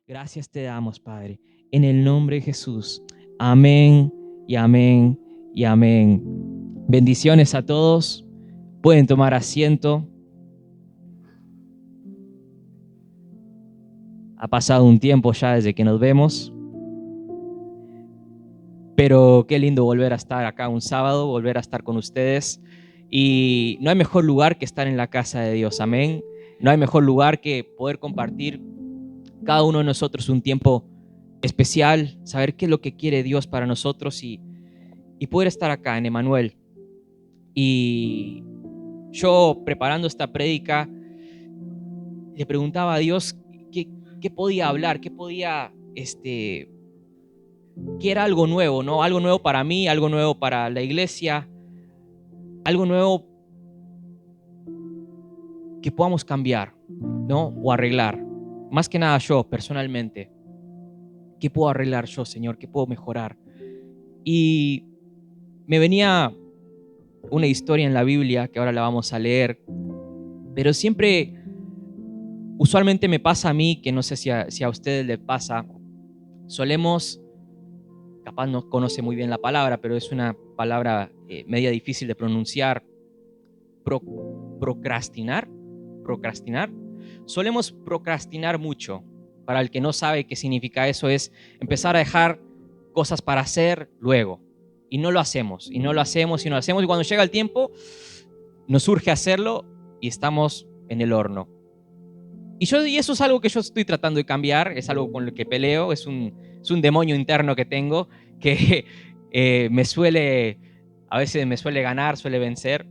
Gracias te damos, Padre, en el nombre de Jesús. Amén y amén y amén. Bendiciones a todos. Pueden tomar asiento. Ha pasado un tiempo ya desde que nos vemos. Pero qué lindo volver a estar acá un sábado, volver a estar con ustedes. Y no hay mejor lugar que estar en la casa de Dios. Amén. No hay mejor lugar que poder compartir cada uno de nosotros un tiempo especial, saber qué es lo que quiere Dios para nosotros y poder estar acá en Emanuel. Y yo, preparando esta prédica, le preguntaba a Dios qué podía hablar, qué era algo nuevo, ¿no? Algo nuevo para mí, algo nuevo para la iglesia, algo nuevo que podamos cambiar, ¿no? O arreglar. Más que nada yo, personalmente. ¿Qué puedo arreglar yo, Señor? ¿Qué puedo mejorar? Y me venía una historia en la Biblia que ahora la vamos a leer, pero siempre, usualmente me pasa a mí, que no sé si a ustedes les pasa, solemos, capaz no conoce muy bien la palabra, pero es una palabra media difícil de pronunciar, procrastinar. Solemos procrastinar mucho. Para el que no sabe qué significa eso, es empezar a dejar cosas para hacer luego. Y no lo hacemos, y cuando llega el tiempo, nos surge hacerlo y estamos en el horno. Y eso es algo que yo estoy tratando de cambiar, es algo con lo que peleo, es un demonio interno que tengo, que a veces me suele ganar, suele vencer,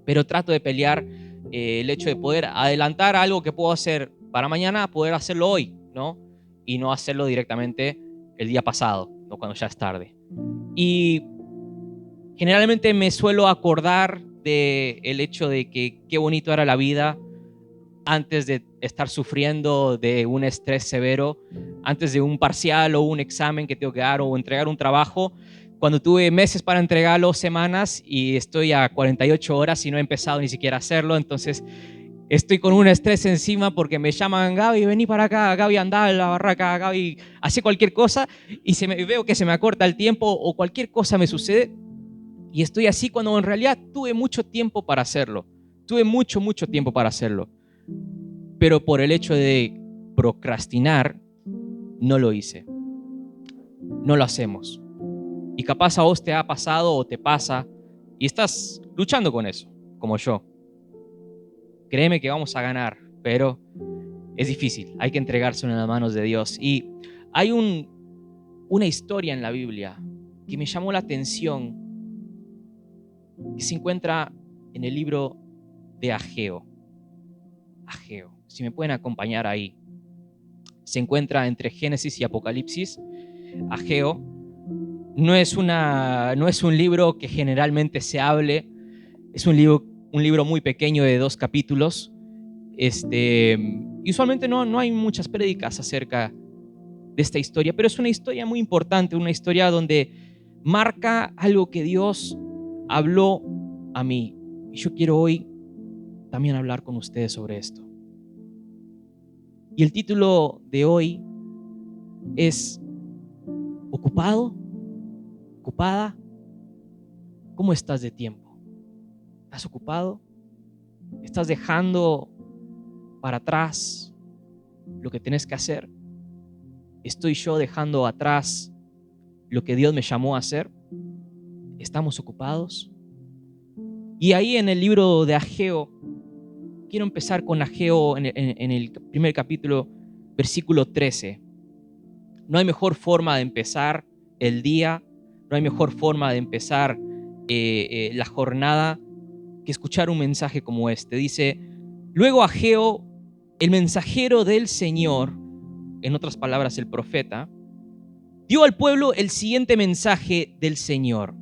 pero trato de pelear el hecho de poder adelantar algo que puedo hacer para mañana, poder hacerlo hoy, ¿no? Y no hacerlo directamente el día pasado, ¿no? Cuando ya es tarde. Y generalmente me suelo acordar del hecho de que qué bonito era la vida antes de estar sufriendo de un estrés severo, antes de un parcial o un examen que tengo que dar o entregar un trabajo, cuando tuve meses para entregarlo, semanas, y estoy a 48 horas y no he empezado ni siquiera a hacerlo. Entonces estoy con un estrés encima porque me llaman: Gaby, vení para acá, Gaby, andá a la barraca, Gaby, hace cualquier cosa, y veo que se me acorta el tiempo o cualquier cosa me sucede, y estoy así cuando en realidad tuve mucho tiempo para hacerlo. Tuve mucho tiempo para hacerlo. Pero por el hecho de procrastinar, no lo hice. No lo hacemos. Y capaz a vos te ha pasado o te pasa y estás luchando con eso, como yo. Créeme que vamos a ganar, pero es difícil. Hay que entregarse en las manos de Dios. Y hay una historia en la Biblia que me llamó la atención, que se encuentra en el libro de Ageo. Ageo, si me pueden acompañar ahí. Se encuentra entre Génesis y Apocalipsis. Ageo no es un libro que generalmente se hable. Es un libro muy pequeño de 2 capítulos. Y usualmente no hay muchas prédicas acerca de esta historia, pero es una historia muy importante, una historia donde marca algo que Dios habló a mí. Y yo quiero hoy también hablar con ustedes sobre esto. Y el título de hoy es ¿ocupado? ¿Ocupada? ¿Cómo estás de tiempo? ¿Estás ocupado? ¿Estás dejando para atrás lo que tenés que hacer? ¿Estoy yo dejando atrás lo que Dios me llamó a hacer? ¿Estamos ocupados? Y ahí en el libro de Ageo, quiero empezar con Ageo en el primer capítulo, versículo 13. No hay mejor forma de empezar el día, no hay mejor forma de empezar la jornada que escuchar un mensaje como este. Dice: luego Ageo, el mensajero del Señor, en otras palabras el profeta, dio al pueblo el siguiente mensaje del Señor.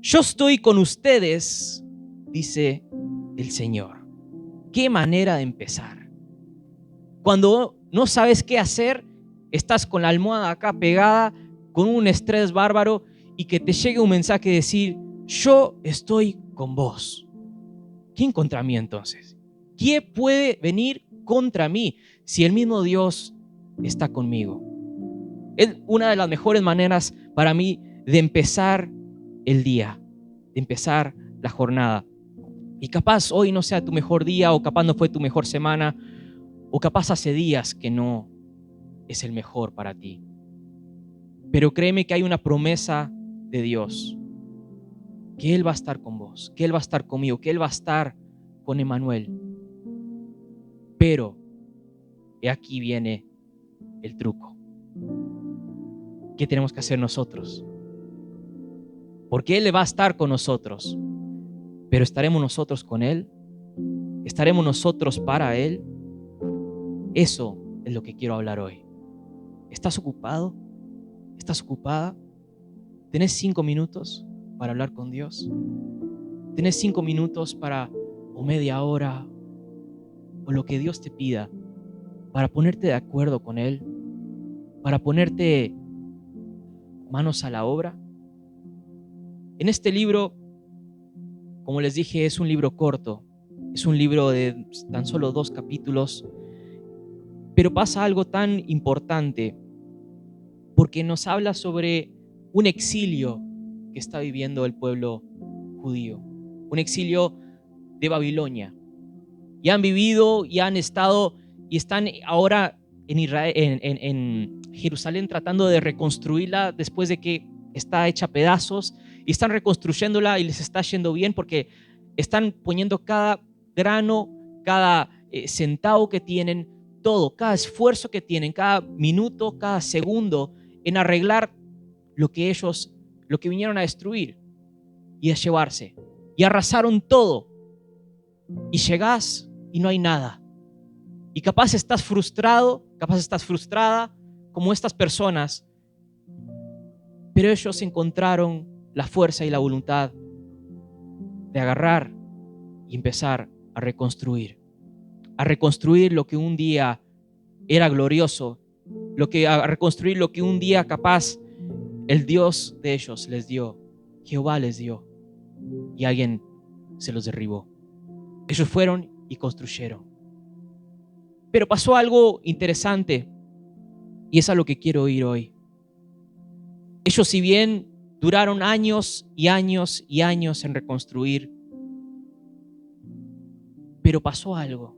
Yo estoy con ustedes, dice el Señor. ¿Qué manera de empezar? Cuando no sabes qué hacer, estás con la almohada acá pegada, con un estrés bárbaro, y que te llegue un mensaje de decir, yo estoy con vos. ¿Quién contra mí entonces? ¿Quién puede venir contra mí si el mismo Dios está conmigo? Es una de las mejores maneras para mí de empezar el día, de empezar la jornada. Y capaz hoy no sea tu mejor día, o capaz no fue tu mejor semana, o capaz hace días que no es el mejor para ti. Pero créeme que hay una promesa de Dios, que Él va a estar con vos, que Él va a estar conmigo, que Él va a estar con Emmanuel. Pero aquí viene el truco. ¿Qué tenemos que hacer nosotros? Porque Él va a estar con nosotros, pero ¿estaremos nosotros con Él? ¿Estaremos nosotros para Él? Eso es lo que quiero hablar hoy. ¿Estás ocupado? ¿Estás ocupada? ¿Tenés 5 minutos para hablar con Dios? ¿Tenés 5 minutos o media hora, o lo que Dios te pida, para ponerte de acuerdo con Él? ¿Para ponerte manos a la obra? En este libro, como les dije, es un libro corto. Es un libro de tan solo 2 capítulos. Pero pasa algo tan importante, porque nos habla sobre un exilio que está viviendo el pueblo judío. Un exilio de Babilonia. Y han vivido y han estado y están ahora en Israel, en Jerusalén, tratando de reconstruirla después de que está hecha a pedazos, y están reconstruyéndola y les está yendo bien porque están poniendo cada grano, cada centavo que tienen, todo, cada esfuerzo que tienen, cada minuto, cada segundo en arreglar lo que vinieron a destruir y a llevarse. Y arrasaron todo. Y llegás y no hay nada. Y capaz estás frustrado, capaz estás frustrada como estas personas, pero ellos encontraron la fuerza y la voluntad de agarrar y empezar a reconstruir lo que un día era glorioso, a reconstruir lo que un día capaz el Dios de ellos les dio, Jehová les dio, y alguien se los derribó. Ellos fueron y construyeron. Pero pasó algo interesante, y es a lo que quiero ir hoy. Ellos, si bien duraron años y años y años en reconstruir, pero pasó algo.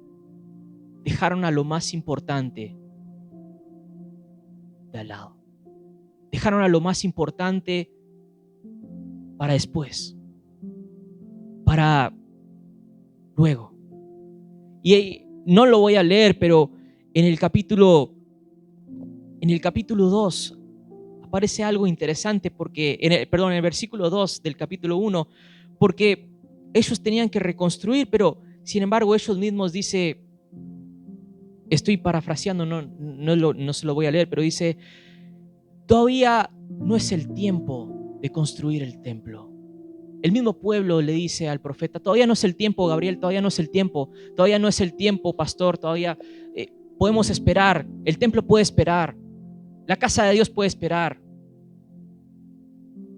Dejaron a lo más importante de al lado. Dejaron a lo más importante para después, para luego. Y no lo voy a leer, pero en el capítulo 2 aparece algo interesante, porque en el versículo 2 del capítulo 1, porque ellos tenían que reconstruir, pero sin embargo ellos mismos dice, estoy parafraseando, no se lo voy a leer, pero dice, todavía no es el tiempo de construir el templo. El mismo pueblo le dice al profeta, todavía no es el tiempo, Gabriel, todavía no es el tiempo, pastor, todavía podemos esperar, el templo puede esperar, la casa de Dios puede esperar.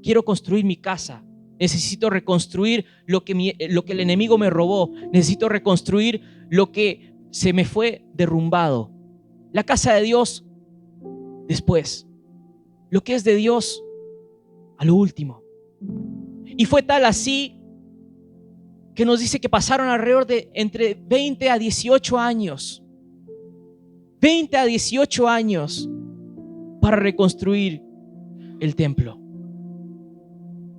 Quiero construir mi casa, necesito reconstruir lo que el enemigo me robó, necesito reconstruir lo que se me fue derrumbado. La casa de Dios después, lo que es de Dios a lo último. Y fue tal así que nos dice que pasaron alrededor de entre 20 a 18 años. 20 a 18 años para reconstruir el templo.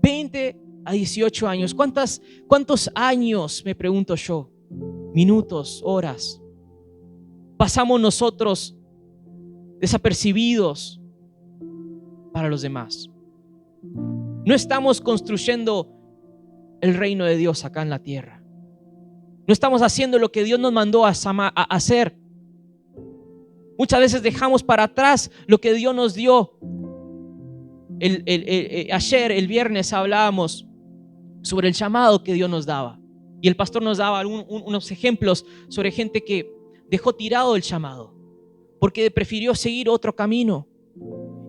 20 a 18 años. ¿Cuántos años, me pregunto yo? Minutos, horas. Pasamos nosotros desapercibidos para los demás. No estamos construyendo el reino de Dios acá en la tierra. No estamos haciendo lo que Dios nos mandó a hacer. Muchas veces dejamos para atrás lo que Dios nos dio. Ayer, el viernes, hablábamos sobre el llamado que Dios nos daba. Y el pastor nos daba unos ejemplos sobre gente que dejó tirado el llamado porque prefirió seguir otro camino.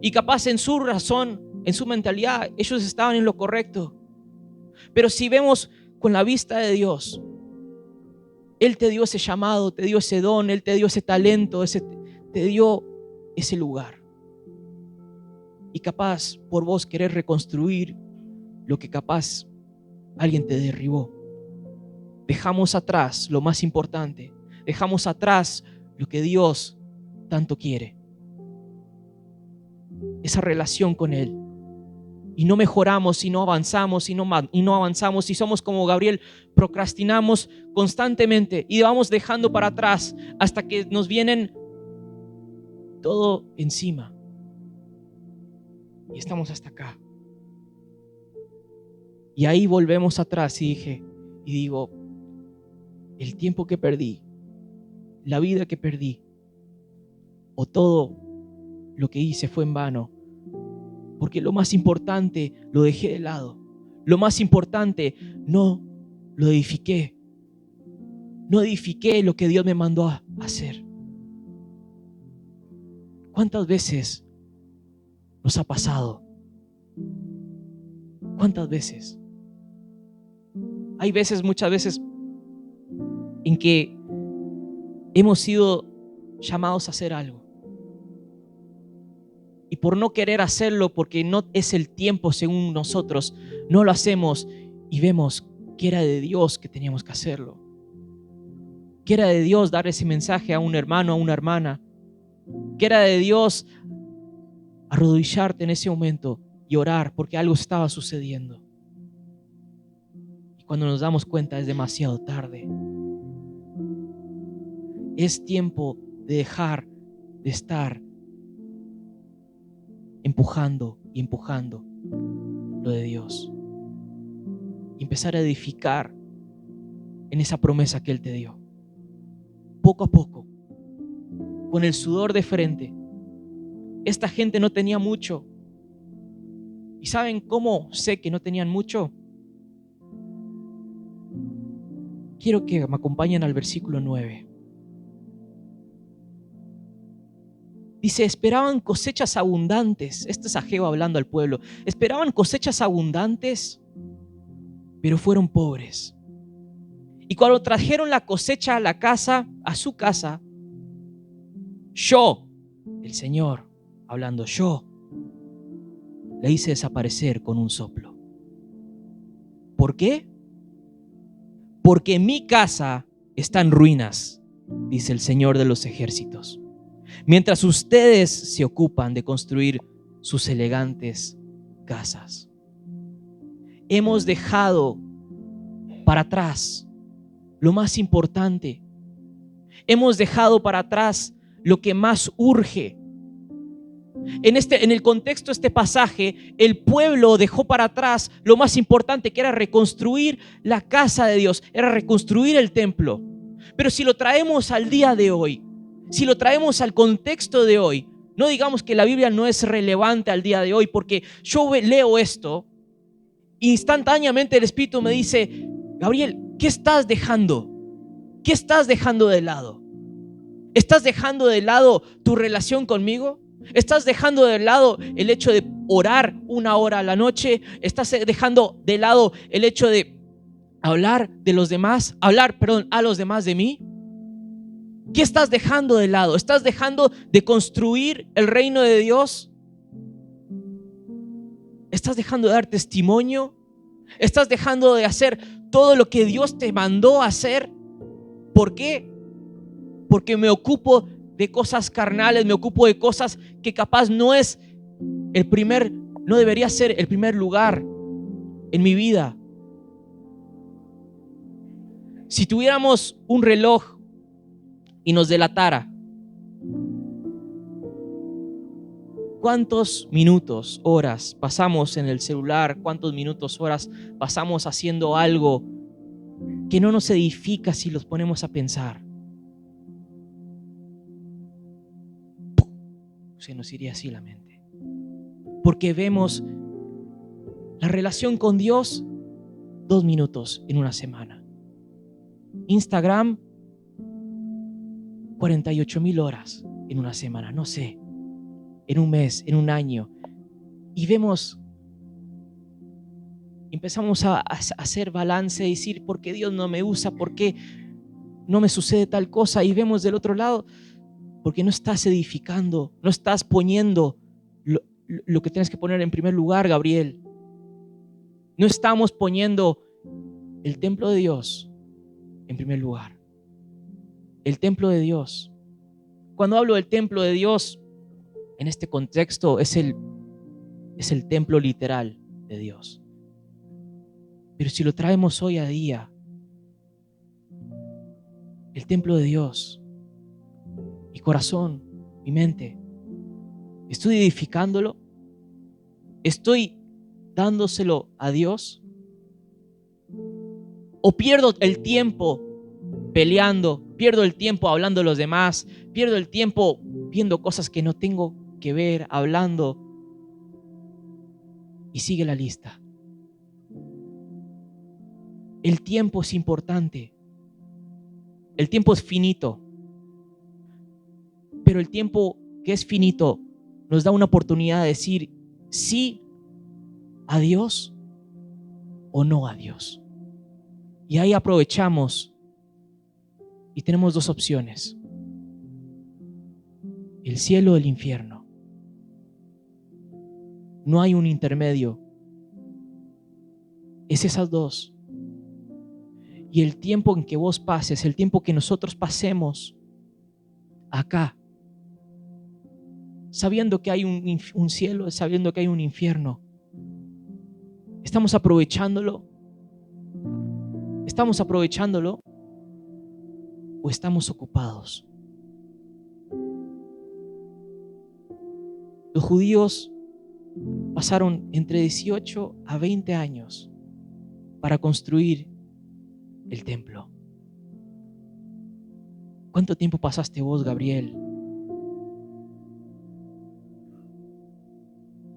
Y capaz en su razón En su mentalidad, ellos estaban en lo correcto. Pero si vemos con la vista de Dios, Él te dio ese llamado, te dio ese don, Él te dio ese talento, te dio ese lugar. Y capaz por vos querer reconstruir lo que capaz alguien te derribó. Dejamos atrás lo más importante. Dejamos atrás lo que Dios tanto quiere. Esa relación con Él. Y no mejoramos, y no avanzamos, y no avanzamos. Y somos como Gabriel, procrastinamos constantemente y vamos dejando para atrás hasta que nos vienen todo encima. Y estamos hasta acá. Y ahí volvemos atrás y digo, el tiempo que perdí, la vida que perdí, o todo lo que hice fue en vano, porque lo más importante lo dejé de lado. Lo más importante no lo edifiqué. No edifiqué lo que Dios me mandó a hacer. ¿Cuántas veces nos ha pasado? ¿Cuántas veces? Hay veces, muchas veces, en que hemos sido llamados a hacer algo. Y por no querer hacerlo, porque no es el tiempo según nosotros, no lo hacemos y vemos que era de Dios que teníamos que hacerlo. Que era de Dios dar ese mensaje a un hermano, a una hermana. Que era de Dios arrodillarte en ese momento y orar porque algo estaba sucediendo. Y cuando nos damos cuenta es demasiado tarde. Es tiempo de dejar de estar empujando y empujando lo de Dios y empezar a edificar en esa promesa que Él te dio. Poco a poco, con el sudor de frente. Esta gente no tenía mucho. ¿Y saben cómo sé que no tenían mucho? Quiero que me acompañen al versículo 9. Dice, esperaban cosechas abundantes. Este es Ageo hablando al pueblo. Esperaban cosechas abundantes, pero fueron pobres. Y cuando trajeron la cosecha a la casa, a su casa, yo, el Señor, hablando yo, le hice desaparecer con un soplo. ¿Por qué? Porque mi casa está en ruinas, dice el Señor de los ejércitos. Mientras ustedes se ocupan de construir sus elegantes casas. Hemos dejado para atrás lo más importante. Hemos dejado para atrás lo que más urge. En el contexto de este pasaje, el pueblo dejó para atrás lo más importante, que era reconstruir la casa de Dios, era reconstruir el templo. Pero si lo traemos al día de hoy, si lo traemos al contexto de hoy, no digamos que la Biblia no es relevante al día de hoy, porque yo leo esto, instantáneamente el Espíritu me dice, Gabriel, ¿qué estás dejando? ¿Qué estás dejando de lado? ¿Estás dejando de lado tu relación conmigo? ¿Estás dejando de lado el hecho de orar 1 hora a la noche? ¿Estás dejando de lado el hecho de hablar a los demás de mí? ¿Qué estás dejando de lado? ¿Estás dejando de construir el reino de Dios? ¿Estás dejando de dar testimonio? ¿Estás dejando de hacer todo lo que Dios te mandó a hacer? ¿Por qué? Porque me ocupo de cosas carnales, me ocupo de cosas que capaz no debería ser el primer lugar en mi vida. Si tuviéramos un reloj y nos delatara, ¿cuántos minutos, horas pasamos en el celular? ¿Cuántos minutos, horas pasamos haciendo algo que no nos edifica si los ponemos a pensar? Se nos iría así la mente. Porque vemos la relación con Dios 2 minutos en una semana. Instagram, 48,000 horas en una semana, no sé, en un mes, en un año. Y empezamos a hacer balance y decir, ¿por qué Dios no me usa? ¿Por qué no me sucede tal cosa? Y vemos del otro lado, porque no estás edificando, no estás poniendo lo que tienes que poner en primer lugar, Gabriel. No estamos poniendo el templo de Dios en primer lugar. El templo de Dios. Cuando hablo del templo de Dios, en este contexto es el templo literal de Dios. Pero si lo traemos hoy a día, el templo de Dios, mi corazón, mi mente, ¿estoy edificándolo? ¿Estoy dándoselo a Dios? ¿O pierdo el tiempo peleando? ¿Pierdo el tiempo hablando de los demás? ¿Pierdo el tiempo viendo cosas que no tengo que ver, hablando? Y sigue la lista. El tiempo es importante. El tiempo es finito. Pero el tiempo que es finito nos da una oportunidad de decir sí a Dios o no a Dios. Y ahí aprovechamos y tenemos dos opciones: el cielo o el infierno. No hay un intermedio. Es esas dos. Y el tiempo en que vos pases, el tiempo que nosotros pasemos acá, sabiendo que hay un cielo, sabiendo que hay un infierno, ¿estamos aprovechándolo? ¿Estamos aprovechándolo o estamos ocupados? Los judíos pasaron entre 18 a 20 años para construir el templo. ¿Cuánto tiempo pasaste vos, Gabriel?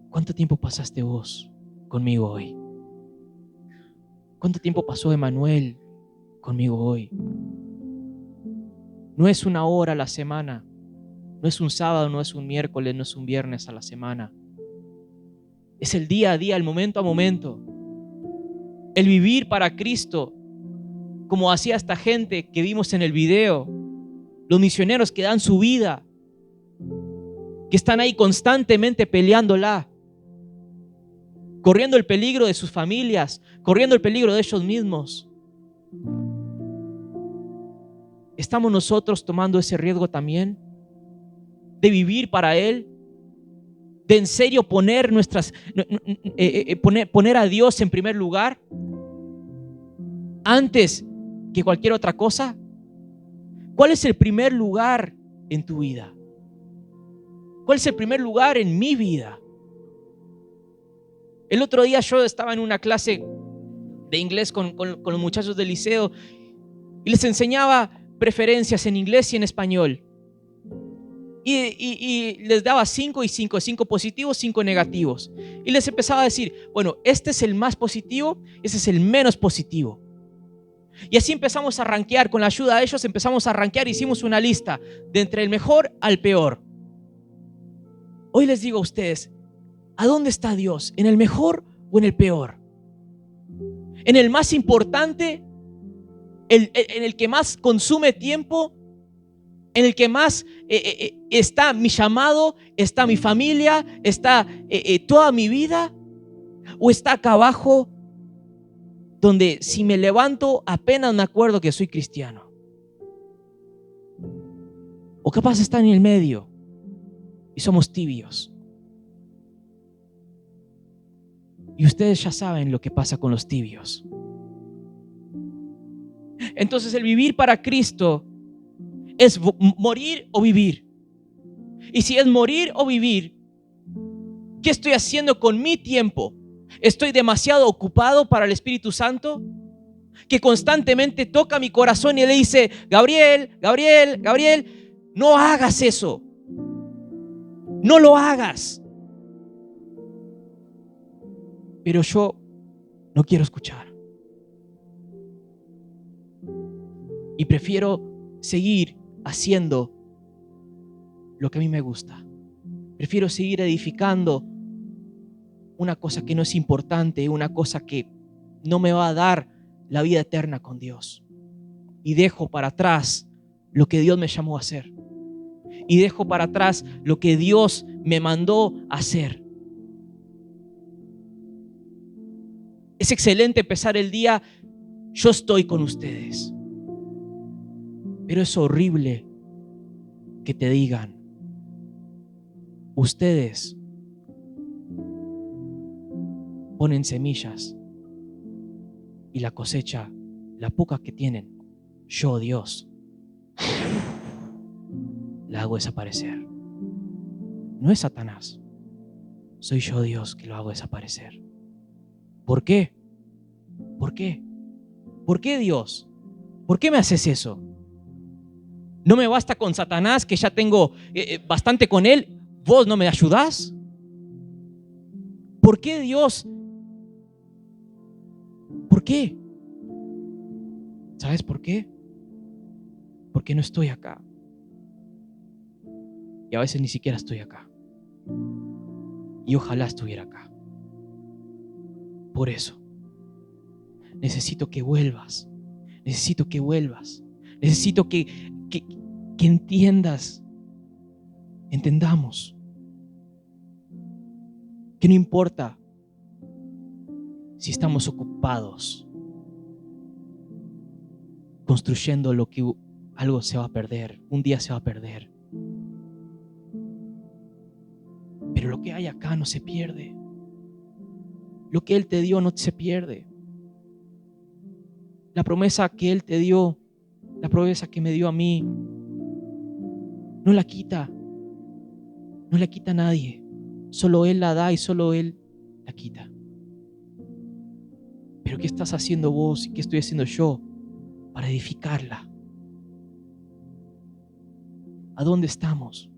¿Cuánto tiempo pasaste vos conmigo hoy? ¿Cuánto tiempo pasó Emanuel conmigo hoy? No es una hora a la semana, no es un sábado, no es un miércoles, no es un viernes a la semana. Es el día a día, el momento a momento. El vivir para Cristo, como hacía esta gente que vimos en el video, los misioneros que dan su vida, que están ahí constantemente peleándola, corriendo el peligro de sus familias, corriendo el peligro de ellos mismos. ¿Estamos nosotros tomando ese riesgo también de vivir para Él? ¿De en serio poner poner a Dios en primer lugar antes que cualquier otra cosa? ¿Cuál es el primer lugar en tu vida? ¿Cuál es el primer lugar en mi vida? El otro día yo estaba en una clase de inglés con los muchachos del liceo y les enseñaba preferencias en inglés y en español. Y les daba 5 y 5, 5 positivos, 5 negativos. Y les empezaba a decir, bueno, este es el más positivo, este es el menos positivo. Y así empezamos a rankear, con la ayuda de ellos empezamos a rankear, hicimos una lista de entre el mejor al peor. Hoy les digo a ustedes, ¿a dónde está Dios? ¿En el mejor o en el peor? ¿En el más importante? ¿En el que más consume tiempo? ¿En el que más está mi llamado? ¿Está mi familia? ¿Está toda mi vida? ¿O está acá abajo, donde si me levanto apenas me acuerdo que soy cristiano? ¿O capaz está en el medio y somos tibios? Y ustedes ya saben lo que pasa con los tibios. Entonces el vivir para Cristo es morir o vivir. Y si es morir o vivir, ¿qué estoy haciendo con mi tiempo? ¿Estoy demasiado ocupado para el Espíritu Santo, que constantemente toca mi corazón y le dice, Gabriel, Gabriel, Gabriel, no hagas eso, no lo hagas? Pero yo no quiero escuchar y prefiero seguir haciendo lo que a mí me gusta. Prefiero seguir edificando una cosa que no es importante, una cosa que no me va a dar la vida eterna con Dios. Y dejo para atrás lo que Dios me llamó a hacer. Y dejo para atrás lo que Dios me mandó a hacer. Es excelente empezar el día, yo estoy con ustedes. Pero es horrible que te digan, ustedes ponen semillas y la cosecha, la poca que tienen, yo, Dios, la hago desaparecer. No es Satanás, soy yo, Dios, que lo hago desaparecer. ¿Por qué? ¿Por qué? ¿Por qué, Dios? ¿Por qué me haces eso? ¿No me basta con Satanás, que ya tengo bastante con él? ¿Vos no me ayudás? ¿Por qué, Dios? ¿Por qué? ¿Sabes por qué? Porque no estoy acá. Y a veces ni siquiera estoy acá. Y ojalá estuviera acá. Por eso, necesito que vuelvas. Necesito que vuelvas. Necesito que entiendas, entendamos, que no importa si estamos ocupados construyendo lo que algo se va a perder, un día se va a perder. Pero lo que hay acá no se pierde. Lo que Él te dio no se pierde. La promesa que Él te dio, la promesa que me dio a mí, no la quita. No la quita nadie. Solo Él la da y solo Él la quita. Pero ¿qué estás haciendo vos y qué estoy haciendo yo para edificarla? ¿A dónde estamos?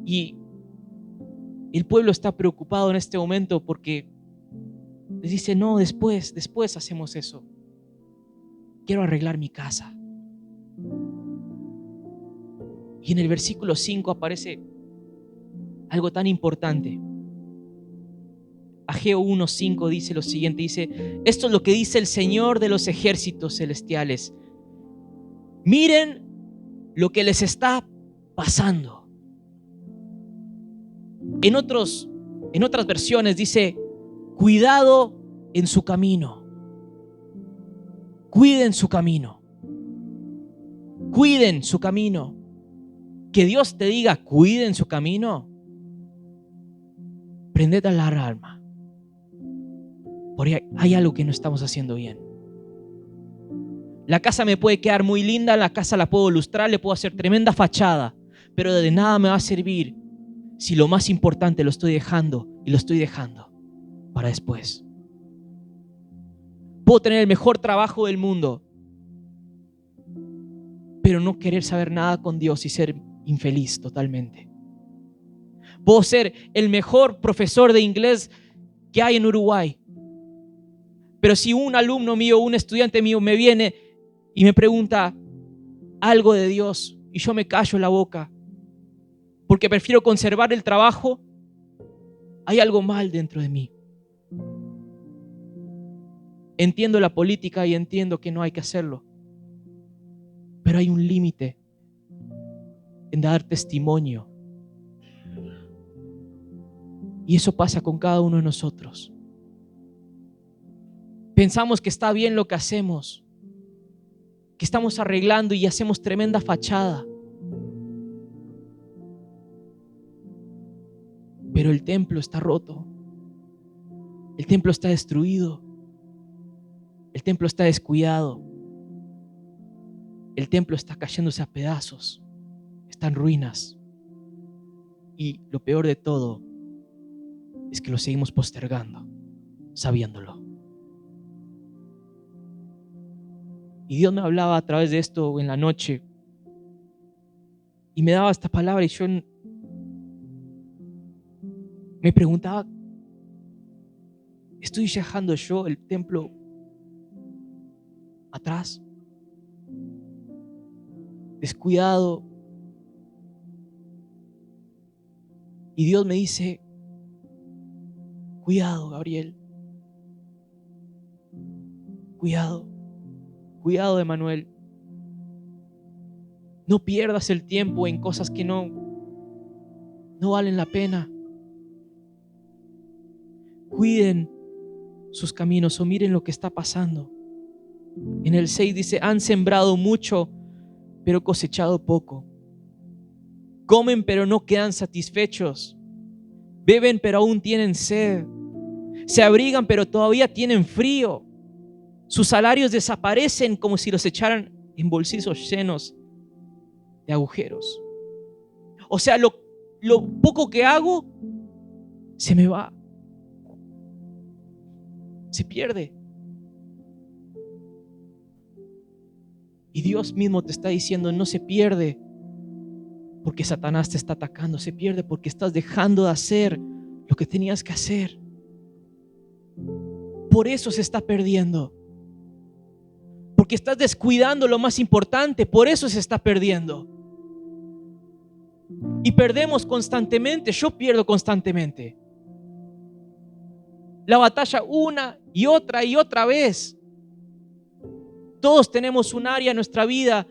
Y el pueblo está preocupado en este momento porque les dice, no, después hacemos eso. Quiero arreglar mi casa. Y en el versículo 5 aparece algo tan importante. Ageo 1:5 dice lo siguiente, dice, esto es lo que dice el Señor de los ejércitos celestiales. Miren lo que les está pasando. En otras versiones dice, cuidado en su camino. Cuiden su camino. Cuiden su camino. Que Dios te diga, cuiden su camino. Prended a la alarma. Porque hay algo que no estamos haciendo bien. La casa me puede quedar muy linda, la casa la puedo lustrar, le puedo hacer tremenda fachada, pero de nada me va a servir si lo más importante lo estoy dejando para después. Puedo tener el mejor trabajo del mundo, pero no querer saber nada con Dios y ser infeliz totalmente. Puedo ser el mejor profesor de inglés que hay en Uruguay, pero si un alumno mío, un estudiante mío me viene y me pregunta algo de Dios y yo me callo la boca porque prefiero conservar el trabajo, hay algo mal dentro de mí. Entiendo la política y entiendo que no hay que hacerlo, pero hay un límite en dar testimonio. Y eso pasa con cada uno de nosotros. Pensamos que está bien lo que hacemos, que estamos arreglando y hacemos tremenda fachada. Pero el templo está roto. El templo está destruido. El templo está descuidado. El templo está cayéndose a pedazos. Está en ruinas. Y lo peor de todo es que lo seguimos postergando, sabiéndolo. Y Dios me hablaba a través de esto en la noche. Y me daba esta palabra y yo me preguntaba, ¿estoy dejando yo el templo atrás? Descuidado. Y Dios me dice, Cuidado, Gabriel. Cuidado. Cuidado, Emanuel. No pierdas el tiempo en cosas que no valen la pena. Cuiden sus caminos o miren lo que está pasando. En el 6 dice, han sembrado mucho, pero cosechado poco. Comen, pero no quedan satisfechos. Beben, pero aún tienen sed. Se abrigan, pero todavía tienen frío. Sus salarios desaparecen como si los echaran en bolsillos llenos de agujeros. O sea, lo poco que hago se me va. Se pierde. Y Dios mismo te está diciendo, no se pierde porque Satanás te está atacando, se pierde porque estás dejando de hacer lo que tenías que hacer. Por eso se está perdiendo. Porque estás descuidando lo más importante, por eso se está perdiendo. Y perdemos constantemente, yo pierdo constantemente. La batalla una y otra vez. Todos tenemos un área en nuestra vida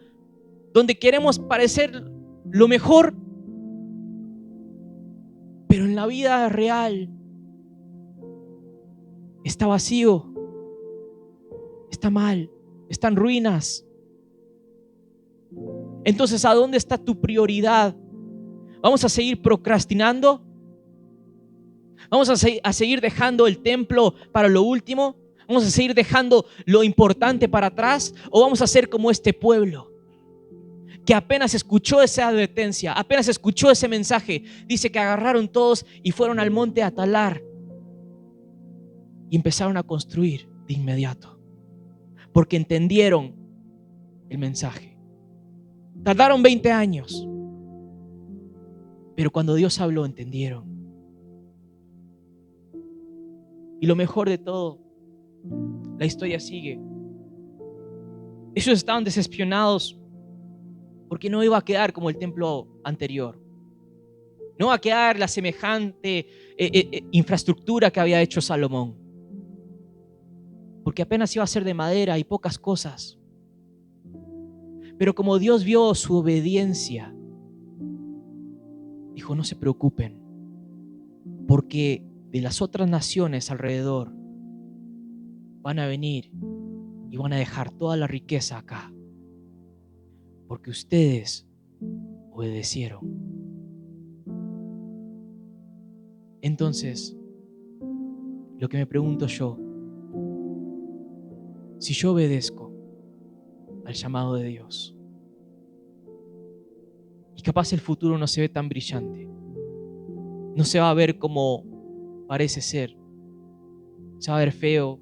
donde queremos parecer lo mejor, pero en la vida real está vacío, está mal, está en ruinas. Entonces, ¿a dónde está tu prioridad? ¿Vamos a seguir procrastinando? ¿Vamos a seguir dejando el templo para lo último? ¿Vamos a seguir dejando lo importante para atrás? ¿O vamos a ser como este pueblo que apenas escuchó esa advertencia, apenas escuchó ese mensaje? Dice que agarraron todos y fueron al monte a talar y empezaron a construir de inmediato, porque entendieron el mensaje. Tardaron 20 años, pero cuando Dios habló entendieron. Y lo mejor de todo, la historia sigue. Ellos estaban decepcionados porque no iba a quedar como el templo anterior. No va a quedar la semejante infraestructura que había hecho Salomón. Porque apenas iba a ser de madera y pocas cosas. Pero como Dios vio su obediencia, dijo, no se preocupen, porque de las otras naciones alrededor van a venir y van a dejar toda la riqueza acá, porque ustedes obedecieron. Entonces, lo que me pregunto yo, si yo obedezco al llamado de Dios, y capaz el futuro no se ve tan brillante, no se va a ver como parece ser, se va a ver feo,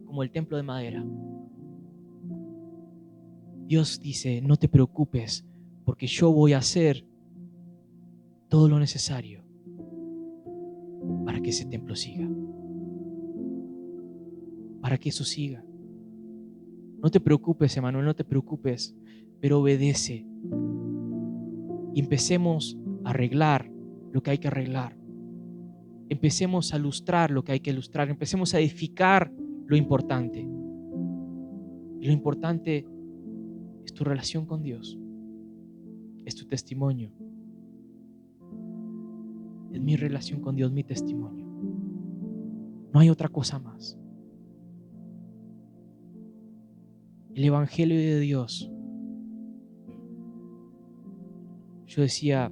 como el templo de madera. Dios dice, no te preocupes, porque yo voy a hacer todo lo necesario para que ese templo siga, para que eso siga. No te preocupes, Emanuel, no te preocupes, pero obedece y empecemos a arreglar lo que hay que arreglar. Empecemos a lustrar lo que hay que lustrar, empecemos a edificar lo importante. Y lo importante es tu relación con Dios, es tu testimonio, es mi relación con Dios, mi testimonio. No hay otra cosa más. El Evangelio de Dios. Yo decía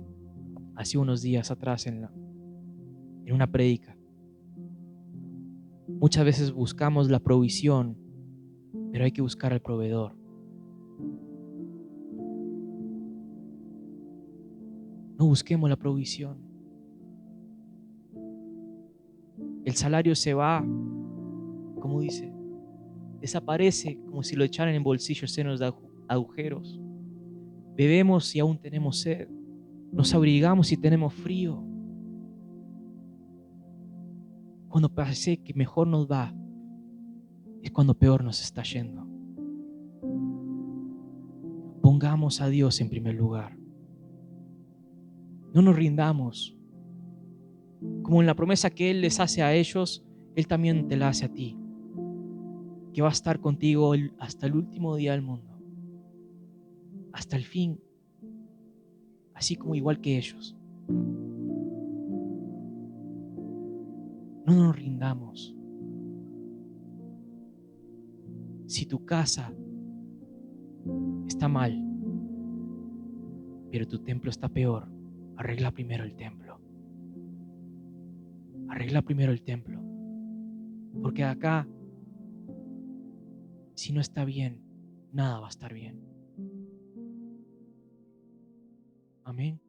hace unos días atrás en una prédica, muchas veces buscamos la provisión, pero hay que buscar al proveedor. No busquemos la provisión. El salario se va, como dice, desaparece como si lo echaran en bolsillos llenos de agujeros. Bebemos y aún tenemos sed. Nos abrigamos y tenemos frío. Cuando parece que mejor nos va, es cuando peor nos está yendo. Pongamos a Dios en primer lugar. No nos rindamos. como en la promesa que Él les hace a ellos, Él también te la hace a ti, que va a estar contigo hasta el último día del mundo, hasta el fin, así como igual que ellos. No nos rindamos. Si tu casa está mal, pero tu templo está peor, arregla primero el templo. Arregla primero el templo. Porque acá, si no está bien, nada va a estar bien. Amén.